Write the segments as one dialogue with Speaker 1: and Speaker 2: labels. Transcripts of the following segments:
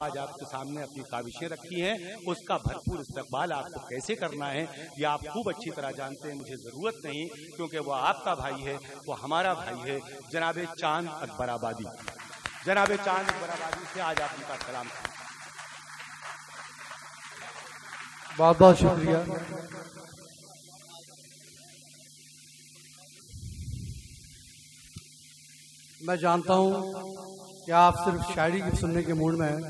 Speaker 1: आज आपके सामने अपनी काविशें रखी हैं, उसका भरपूर इस्तकबाल आपको कैसे करना है ये आप खूब अच्छी तरह जानते हैं। मुझे जरूरत नहीं, क्योंकि वो आपका भाई है, वो हमारा भाई है, जनाबे चांद अकबराबादी। जनाबे चांद अकबराबादी से आज आप उनका सलाम।
Speaker 2: बहुत बहुत शुक्रिया। मैं जानता हूं कि आप सिर्फ शायरी की सुनने के मूड में हैं,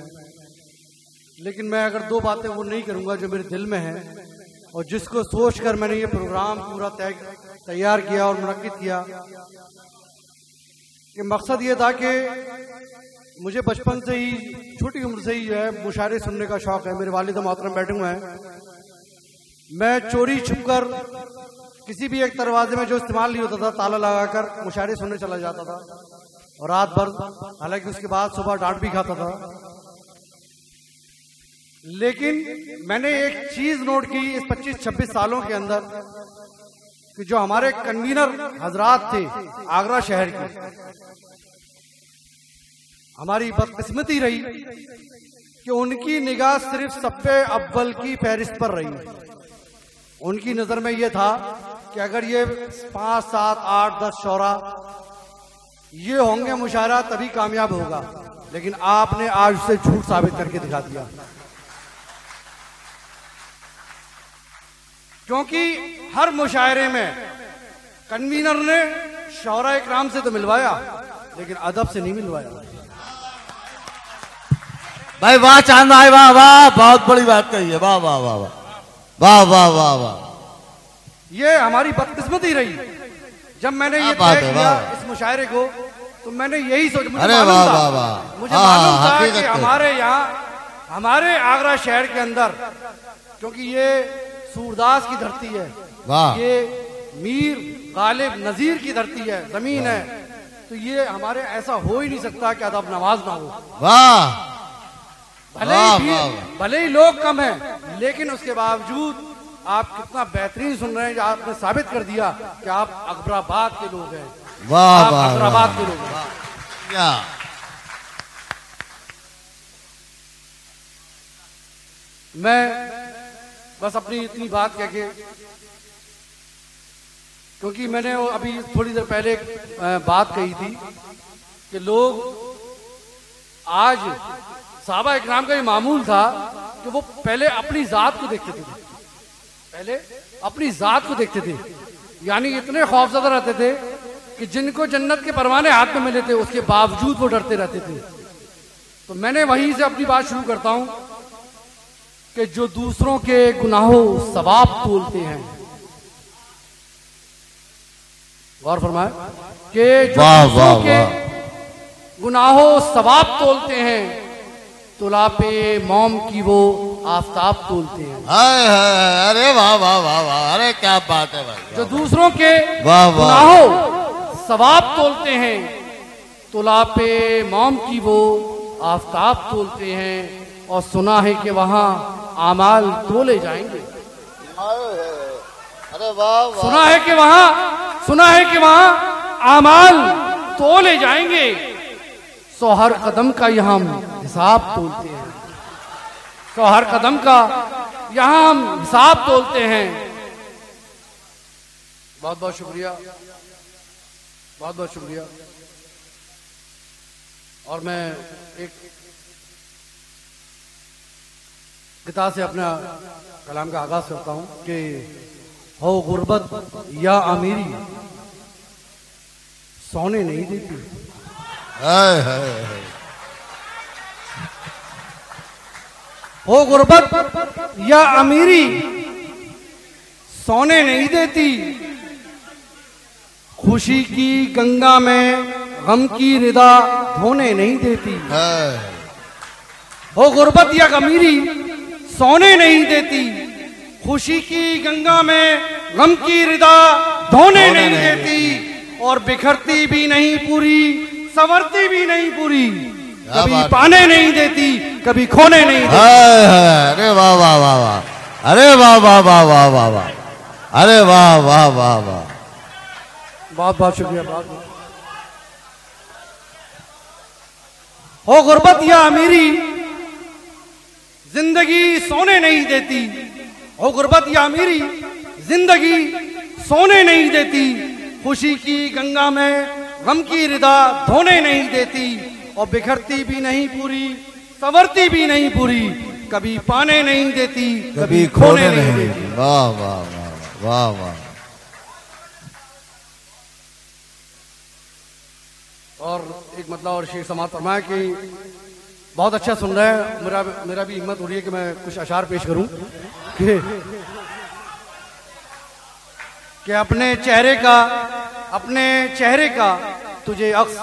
Speaker 2: लेकिन मैं अगर दो बातें वो नहीं करूंगा जो मेरे दिल में हैं और जिसको सोचकर मैंने ये प्रोग्राम पूरा तैयार किया और मुनक्किद किया। कि मकसद ये था कि मुझे बचपन से ही, छोटी उम्र से ही जो है मुशायरे सुनने का शौक है। मेरे वालिद मोहतरम बैठे हुए हैं। मैं चोरी छुपकर किसी भी एक दरवाजे में जो इस्तेमाल नहीं होता था ताला लगाकर मुशायरे सुनने चला जाता था और रात भर, हालांकि उसके बाद सुबह डांट भी खाता था। लेकिन मैंने एक चीज नोट की इस 25-26 सालों के अंदर कि जो हमारे कन्वीनर हजरात थे आगरा शहर के, हमारी बदकिस्मती रही कि उनकी निगाह सिर्फ सफ़े अव्वल की फहरिस्त पर रही। उनकी नजर में यह था कि अगर ये 5, 7, 8, 10 शौरा ये होंगे मुशायरा तभी कामयाब होगा। लेकिन आपने आज उसे झूठ साबित करके दिखा दिया, क्योंकि हर मुशायरे में कन्वीनर ने शौरा इकराम से तो मिलवाया, लेकिन अदब से नहीं मिलवाया।
Speaker 3: भाई वाह चांद भाई, वाह वाह, बहुत बड़ी बात कही है। वाह वाह वाह वाह वाह वाह वाह।
Speaker 2: ये हमारी बदकिस्मती रही। जब मैंने ये तय किया इस मुशायरे को, तो मैंने यही सोचा, मुझे मालूम था कि हमारे यहाँ, हमारे आगरा शहर के अंदर, क्योंकि ये सूरदास की धरती है, ये मीर गालिब नजीर की धरती है, जमीन है, तो ये हमारे ऐसा हो ही नहीं सकता कि अदब नवाज ना हो।
Speaker 3: वाह।
Speaker 2: भले ही लोग कम हैं, लेकिन उसके बावजूद आप कितना बेहतरीन सुन रहे हैं। आपने साबित कर दिया कि आप अकबराबाद के लोग हैं।
Speaker 3: वाह
Speaker 2: वाह, अकबराबाद के लोग हैं।
Speaker 3: क्या
Speaker 2: मैं बस अपनी इतनी बात कह के, क्योंकि मैंने अभी थोड़ी देर पहले बात कही थी कि लोग आज, साहबा इकराम का ये मामूल था कि वो पहले अपनी जात को देखते थे, पहले अपनी जात को देखते थे, यानी इतने खौफजदा रहते थे कि जिनको जन्नत के परवाने हाथ में मिले थे उसके बावजूद वो डरते रहते थे। तो मैंने वहीं से अपनी बात शुरू करता हूं कि जो दूसरों के गुनाहों सवाब तोलते हैं, गौर फरमाए, कि जो दूसरों के गुनाहों सवाब तोलते हैं, तुलापे मोम की वो आफताब तोलते हैं।
Speaker 3: अरे वाह वाह वाह वाह, अरे क्या बात है भाई।
Speaker 2: जो दूसरों के गुनाहों सवाब तोलते हैं, तुलापे मोम की वो आफताब तोलते हैं, और सुना है कि वहां आमाल तोले जाएंगे।
Speaker 3: अरे वाह।
Speaker 2: सुना है कि वहां आमाल तोले जाएंगे, सो हर कदम का यहाँ हम हिसाब तोलते हैं, तो हर कदम का यहाँ हम हिसाब तोलते हैं। बहुत बहुत शुक्रिया, बहुत बहुत शुक्रिया। और मैं एक किताब से अपना कलाम का आगाज करता हूँ कि हो गुर्बत या अमीरी सोने नहीं देती। हो गुर्बत या अमीरी सोने नहीं देती, खुशी की गंगा में गम की रिदा धोने नहीं देती। हो गुर्बत या अमीरी सोने नहीं देती, खुशी की गंगा में गम की रिदा धोने नहीं देती, और बिखरती भी नहीं पूरी, संवरती भी नहीं पूरी, कभी पाने नहीं देती, कभी खोने नहीं देती।
Speaker 3: अरे वाह वाह वाह वाह, अरे वाह वाह वाह वाह वाह वाह, अरे वाह वाह वाह वाह,
Speaker 2: बहुत बहुत शुक्रिया। बहुत हो गुर्बत या अमीरी जिंदगी सोने नहीं देती, ओ गुर्बत या मेरी जिंदगी सोने नहीं देती, खुशी की गंगा में गम की रिदा धोने नहीं देती, और बिखरती भी नहीं पूरी, संवरती भी नहीं पूरी, कभी पाने नहीं देती, कभी खोने नहीं देती।
Speaker 3: वाह वाह वाह वाह वाह।
Speaker 2: और एक मतलब और शेर समाप्त फरमाया कि बहुत अच्छा सुन रहा है, मेरा भी हिम्मत हो रही है कि मैं कुछ अशार पेश करूं कि अपने चेहरे का तुझे अक्स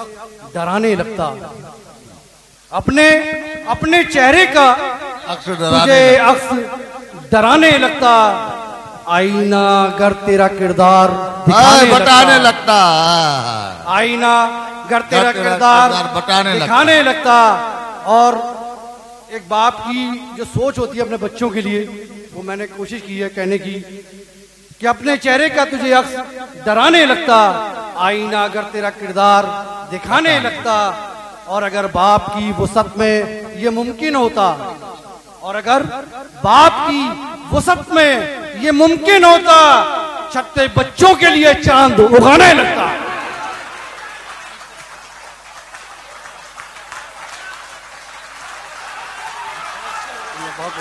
Speaker 2: डराने लगता, अपने चेहरे का तुझे अक्स डराने लगता, आईना अगर तेरा किरदार
Speaker 3: बताने लगता,
Speaker 2: आईना अगर तेरा किरदार दिखाने लगता। और एक बाप की जो सोच होती है अपने बच्चों के लिए, वो मैंने कोशिश की है कहने की कि अपने चेहरे का तुझे अक्स डराने लगता, आईना अगर तेरा किरदार दिखाने लगता, और अगर बाप की वुसअत में ये मुमकिन होता, और अगर बाप की वुसअत में ये मुमकिन होता, छत्ते बच्चों के लिए चांद उगाने लगता। बहुत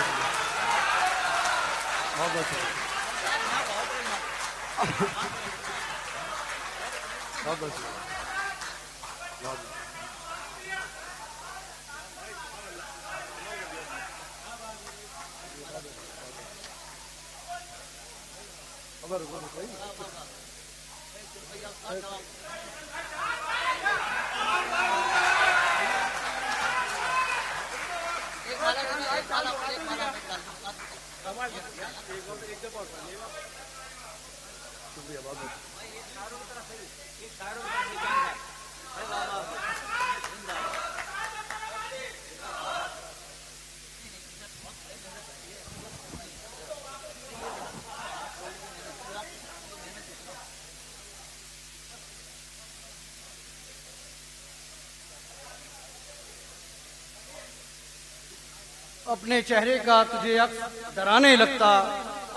Speaker 2: अपने चेहरे का तुझे अक्स डराने लगता,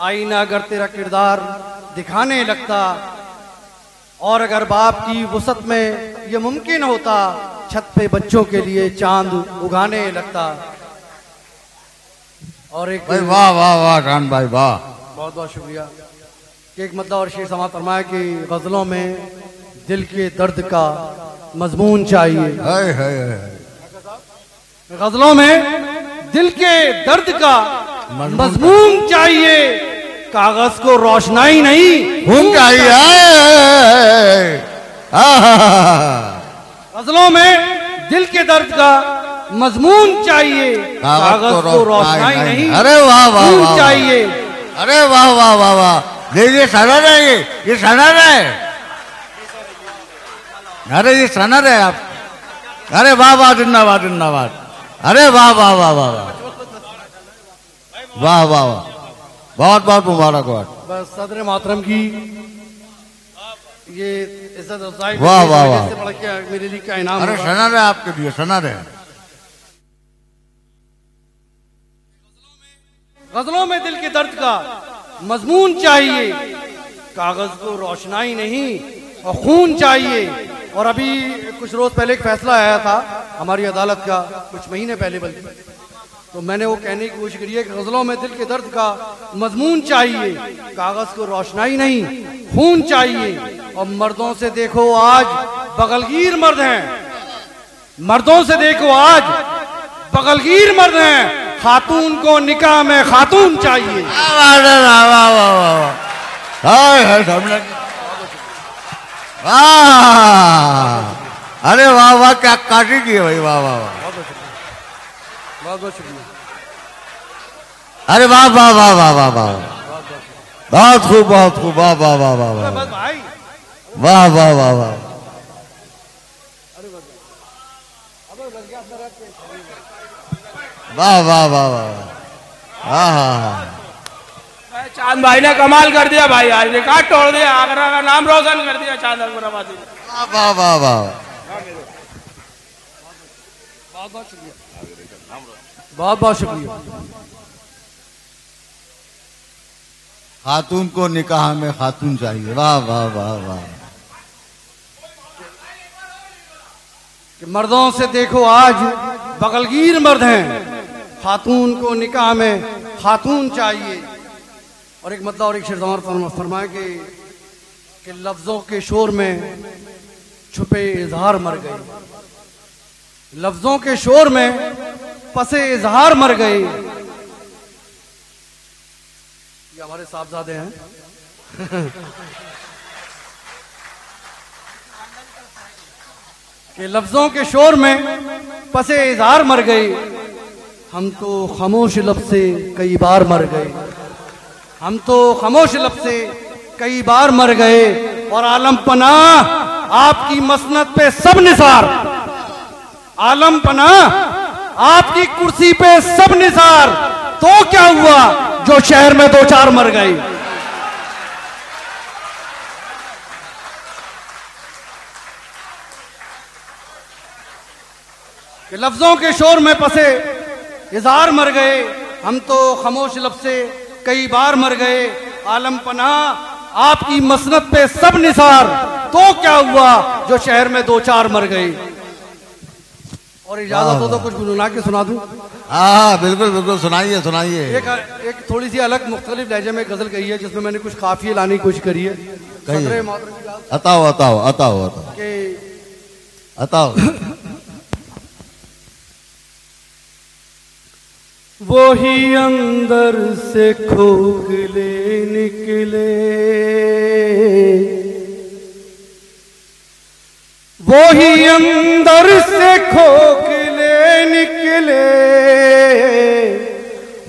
Speaker 2: आईना अगर तेरा किरदार दिखाने लगता, और अगर बाप की वुसअत में ये मुमकिन होता, छत पे बच्चों के लिए चांद उगाने लगता। और एक
Speaker 3: भाई वाह वाह वाह खान भाई वाह,
Speaker 2: बहुत बहुत शुक्रिया। एक मतलब और शेर समाप्त फरमाया कि गजलों में दिल के दर्द का मजमून चाहिए, गजलों में दिल के दर्द का मजमून चाहिए, कागज को रोशनाई नहीं
Speaker 3: खून चाहिए।
Speaker 2: गजलों में दिल के दर्द का मजमून चाहिए, कागज को रोशनाई नहीं।
Speaker 3: अरे वाह वाह वाह
Speaker 2: चाहिए।
Speaker 3: अरे वाह वाह वाह वाह। ये सनर है, ये सनर है। अरे ये सनर है आप। अरे वाह वाह जिंदाबाद जिंदाबाद। अरे वाह वाह वाह वाह वाह वाह वाह, बहुत बहुत मुबारकबाद।
Speaker 2: बस सदर मोहतरम की ये इज्जत अफजाई
Speaker 3: वाह वाह वाह,
Speaker 2: मेरे लिए क्या इनाम।
Speaker 3: अरे सनर है आपके लिए, सनर है।
Speaker 2: गजलों में दिल के दर्द का मजमून चाहिए, कागज को रोशनाई नहीं और खून चाहिए। और अभी कुछ रोज पहले एक फैसला आया था हमारी अदालत का, कुछ महीने पहले बल्कि, तो मैंने वो कहने की कोशिश करी है कि गजलों में दिल के दर्द का मजमून चाहिए, कागज को रोशनाई नहीं खून चाहिए। और मर्दों से देखो आज बगलगीर मर्द हैं, मर्दों से देखो आज बगलगीर मर्द हैं, खातून को निकाह में खातून चाहिए।
Speaker 3: अरे वाह वाह, क्या काटी की है भाई, वाह वाह वाह,
Speaker 2: बहुत बहुत शुक्रिया।
Speaker 3: अरे वाह वाह वाह वाह वाह वाह, बहुत खूब बहुत खूब, वाह वाह वाह वाह वाह वाह वाह वाह वाह। वाह वाह वाह वाह, हाँ हाँ।
Speaker 4: चांद भाई ने कमाल कर दिया भाई, आज रिकॉर्ड तोड़ दिया, आगरा का नाम रोशन कर दिया चांद अकबराबादी ने।
Speaker 3: वाह वाह वाह,
Speaker 2: बहुत बहुत शुक्रिया, बहुत बहुत शुक्रिया।
Speaker 3: खातून को निकाह में खातून चाहिए। वाह वाह वाह वाह।
Speaker 2: कि मर्दों से देखो आज बगलगीर मर्द हैं, खातून को निकाह में खातून चाहिए। और एक मतलब और एक शेर फरमाए कि लफ्जों के शोर में छुपे इजहार मर गए, लफ्जों के शोर में पसे इजहार मर गए। ये हमारे साहबजादे हैं। कि लफ्जों के शोर में पसे इजहार मर गए, हम तो खामोश लब से कई बार मर गए, हम तो खामोश लब से कई बार मर गए। और आलम पनाह आपकी मसनद पे सब निसार, आलम पनाह आपकी कुर्सी पे सब निसार, तो क्या हुआ जो शहर में दो चार मर गए। कि लफ्जों के शोर में पसे इजहार मर गए, हम तो खामोश लब से कई बार मर गए। आलम पनाह आपकी मसनद पे सब निसार, तो क्या हुआ जो शहर में दो चार मर गए। और इजाजत हो तो कुछ गुनगुना के सुना दूं?
Speaker 3: हाँ बिल्कुल बिल्कुल, सुनाइए सुनाइए।
Speaker 2: एक थोड़ी सी अलग मुख्तलिफ लहजे में गजल कही है, जिसमें मैंने कुछ काफिये लाने की कोशिश करी है।
Speaker 3: अताओ अताओ अताओ अताओ।
Speaker 2: वो ही अंदर से खोखले निकले, वो ही अंदर से खोखले निकले,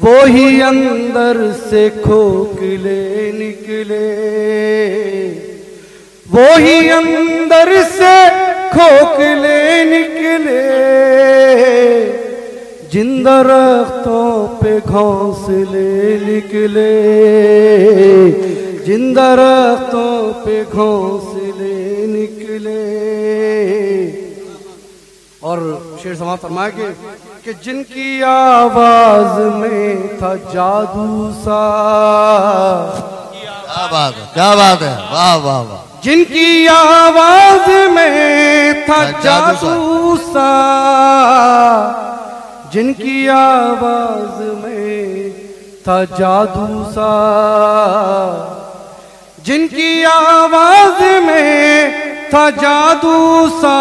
Speaker 2: वो ही अंदर से खोखले निकले, वो ही अंदर से खोखले निकले। जिन दरख्तों पे घोंसले निकले, जिन दरख्तों पे घोंसले निकले। और शेर समाप्त फरमाया कि जिनकी आवाज में था जादू सा,
Speaker 3: क्या बात है, क्या बात है, वाह वाह वाह।
Speaker 2: जिनकी आवाज में था जादू सा, जिनकी आवाज में था जादू सा, जिनकी आवाज में था जादू सा,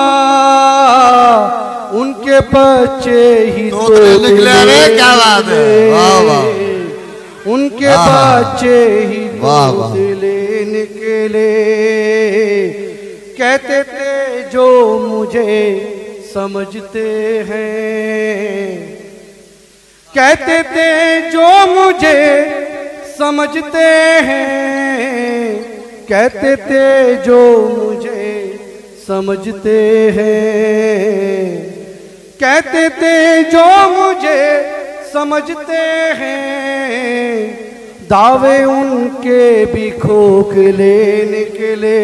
Speaker 2: उनके बच्चे ही तो
Speaker 3: निकले। क्या बात है, वाह वाह।
Speaker 2: उनके बच्चे ही तोतले निकले। कहते थे जो मुझे समझते हैं, कहते थे जो मुझे समझते हैं, कहते थे जो मुझे समझते हैं, कहते थे जो मुझे समझते हैं। दावे उनके भी खोखले निकले,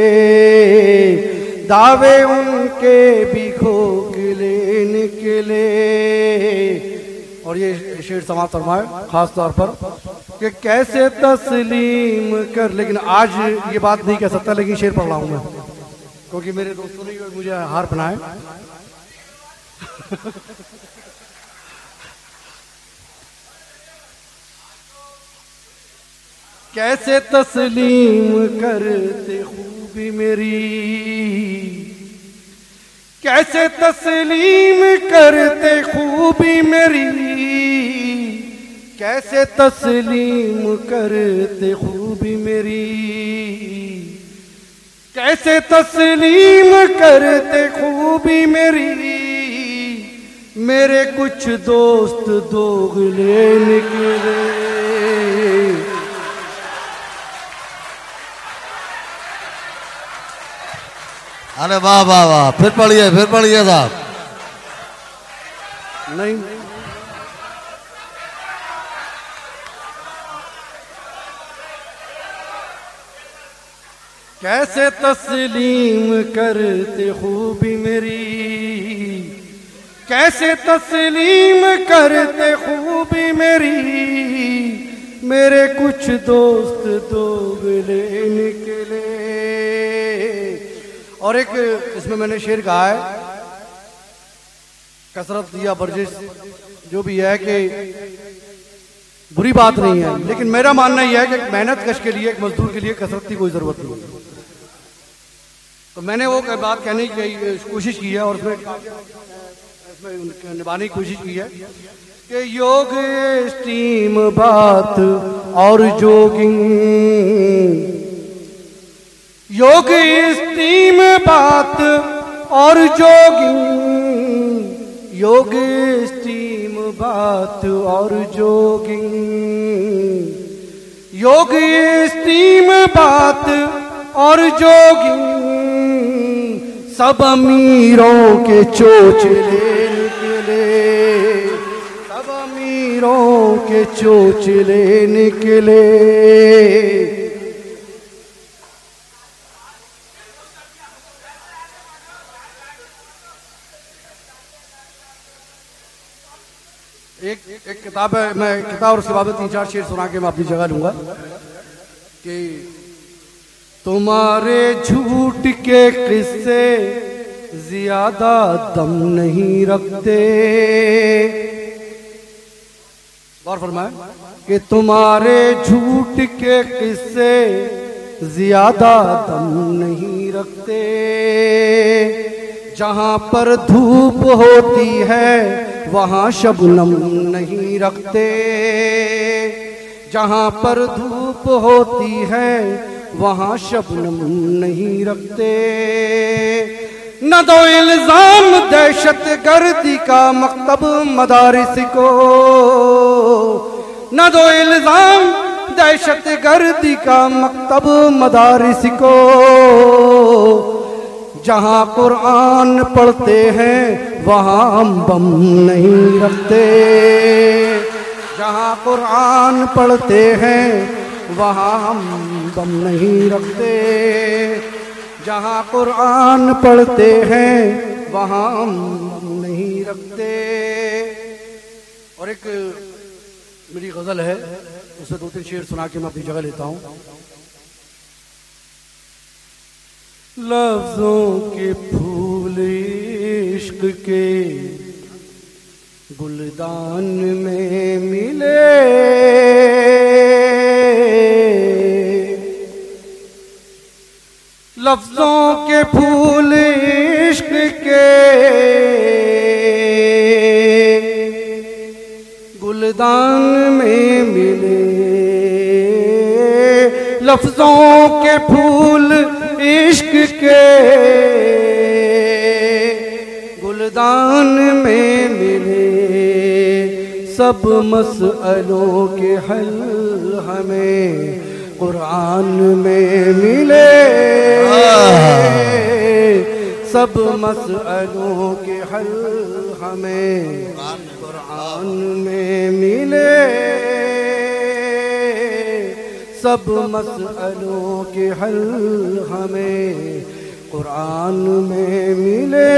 Speaker 2: दावे उनके भी खोखले निकले। और ये शेर समाप्त फरमाए खास तौर पर कि कैसे तस्लीम कर, लेकिन आज ये बात नहीं कह सकता, लेकिन शेर पढ़ रहा हूं मैं, क्योंकि मेरे दोस्तों ने मुझे हार पहनाए। कैसे तस्लीम करते खूबी मेरी, कैसे तस्लीम करते खूबी मेरी, कैसे तस्लीम करते खूबी मेरी, कैसे तस्लीम करते खूबी मेरी। मेरे कुछ दोस्त दोगले निकले,
Speaker 3: अरे वाह वाह वाह। फिर पढ़िए साहब।
Speaker 2: नहीं, कैसे तस्लीम करते खूबी मेरी, कैसे तस्लीम करते खूबी मेरी। मेरे कुछ दोस्त दोगले निकले। और एक इसमें मैंने शेर कहा है, कसरत या वर्जिश जो भी है कि बुरी बात नहीं है, लेकिन मेरा मानना यह है कि मेहनत कश के लिए, एक मजदूर के लिए कसरत की कोई जरूरत नहीं है। तो मैंने वो बात कहने की कोशिश की है और उसमें निभाने की कोशिश की है कि योग स्टीम बात और जोगिंग, योग स्टीम बात और जोगिंग, योग स्टीम बात और जोगिंग, योग स्टीम बात और जोगिंग, सब अमीरों के चोचले निकले, सब अमीरों के चोचले निकले। एक किताब है, मैं किताब और उसके बाद 3-4 शेर सुना के मैं अपनी जगह लूंगा कि तुम्हारे झूठ के किस्से ज्यादा दम नहीं रखते। गौर फरमाए कि तुम्हारे झूठ के किस्से ज्यादा दम नहीं रखते। जहां पर धूप होती है वहां शबनम नहीं रखते, जहां पर धूप होती है वहां शबनम नहीं रखते। न दो इल्जाम दहशत गर्दी का मकतब मदारिस को, न दो इल्जाम दहशत गर्दी का मकतब मदारिस को। जहां कुरान पढ़ते हैं वहां हम बम नहीं रखते, जहां कुरान पढ़ते हैं वहां हम बम नहीं रखते, जहां कुरान पढ़ते हैं वहां हम बम नहीं रखते। और एक मेरी गजल है, उसमें 2-3 शेर सुना के मैं अपनी जगह लेता हूं। लफ्जों के फूल इश्क के गुलदान में मिले, लफ्जों के फूल इश्क के गुलदान में मिले, लफ्जों के फूल इश्क के गुलदान में मिले। सब मसअलों के हल हमें कुरान में मिले, सब मसअलों के हल हमें कुरान में मिले, सब मसअलों के हल हमें कुरान में मिले।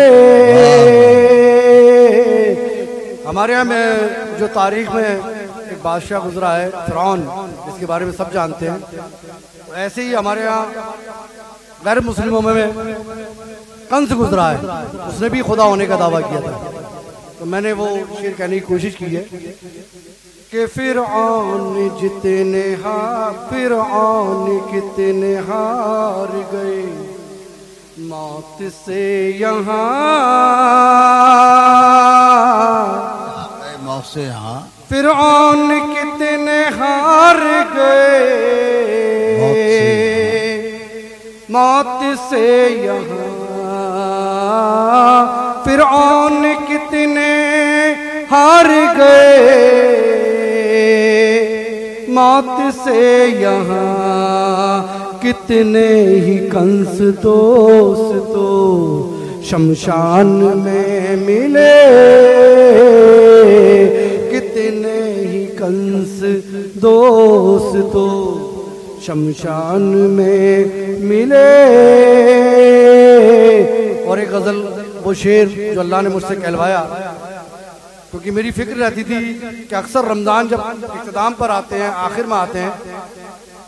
Speaker 2: हमारे यहाँ में जो तारीख में एक बादशाह गुजरा है फिरौन, जिसके बारे में सब जानते हैं, तो ऐसे ही हमारे यहाँ गैर मुस्लिमों में कंस गुजरा है, उसने भी खुदा होने का दावा किया था। तो मैंने वो शेर कहने की कोशिश की है कि फिरऔन जितने फिरऔन कितने हार गए मौत से यहाँ,
Speaker 3: मौत से यहाँ,
Speaker 2: फिरऔन कितने हार गए मौत से यहाँ, फिरऔन कितने हार गए मौत से यहाँ। कितने ही कंस दोस्तों शमशान में मिले, कितने ही कंस दोस्तों शमशान में मिले। और एक गजल, वो शेर जो अल्लाह ने मुझसे कहलवाया क्योंकि मेरी फिक्र रहती थी कि अक्सर रमज़ान जब इख्तिताम पर आते हैं, आखिर में आते हैं,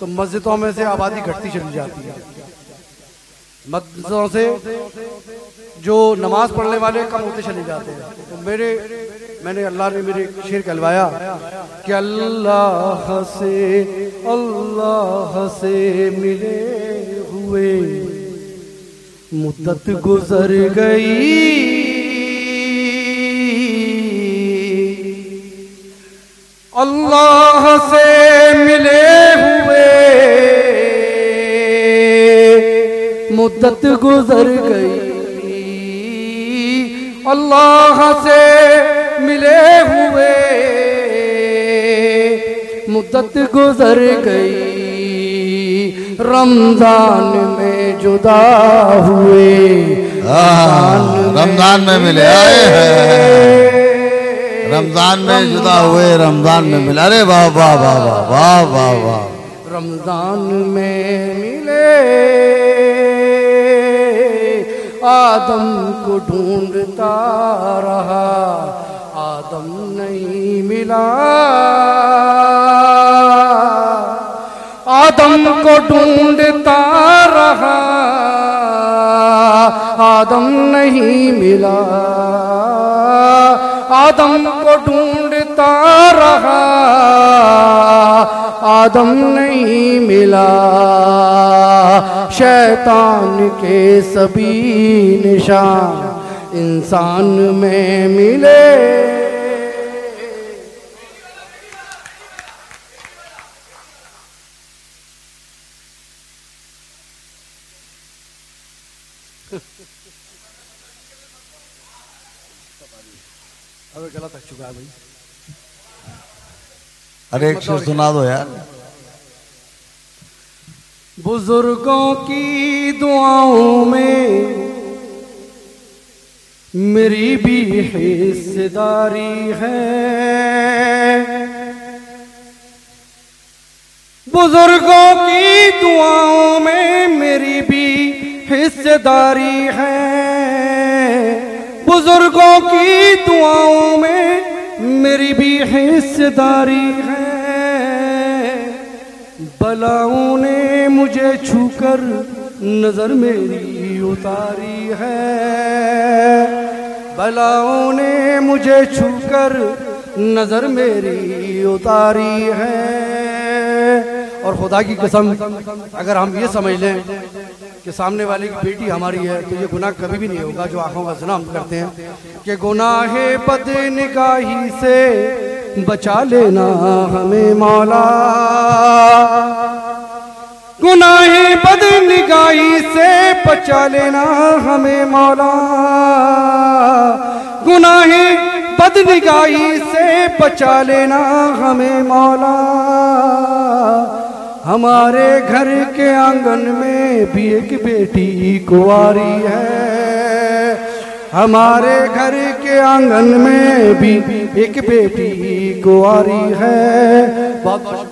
Speaker 2: तो मस्जिदों में से आबादी घटती चली जाती है। मस्जिदों से जो नमाज पढ़ने वाले कम होते चले जाते हैं। तो मैंने अल्लाह ने मेरे शेर कहलवाया कि अल्लाह से मिले हुए मुद्दत गुजर गई, अल्लाह से मिले हुए मुद्दत गुजर गई, अल्लाह से मिले हुए मुद्दत गुजर गई, रमजान में जुदा हुए,
Speaker 3: रमजान में मिले, आए हैं रमजान में जुदा हुए, रमजान में मिले। अरे वाह वाह वाह वाह वाह वाह वाह।
Speaker 2: रमजान में मिले, आदम को ढूंढता रहा, आदम नहीं मिला, आदम को ढूंढता रहा, आदम नहीं मिला, आदम को ढूंढता रहा, आदम नहीं मिला, शैतान के सभी निशान इंसान में मिले। अबे गला थक चुका है भाई।
Speaker 3: अरे एक शेर सुना दो यार।
Speaker 2: बुजुर्गों की दुआओं में मेरी भी हिस्सेदारी है, बुजुर्गों की दुआओं में मेरी भी हिस्सेदारी है, बुजुर्गों की दुआओं में मेरी भी हिस्सेदारी है, बलाओं ने मुझे छूकर नजर मेरी उतारी है, बलाओं ने मुझे छूकर नजर मेरी उतारी है। और खुदा की कसम अगर हम ये समझ लें कि सामने वाले की बेटी हमारी है तो ये गुनाह कभी भी नहीं होगा जो आंखों का ज़िना हम करते हैं। कि गुनाहे बदनिगाही से बचा लेना हमें मौला, गुनाहे बदनिगाही से बचा लेना हमें मौला, गुनाहे बदनिगाही से बचा लेना हमें मौला। हमारे घर के आंगन में भी एक बेटी कुंवारी है, हमारे घर के आंगन में भी एक बेटी कुंवारी है। बहुत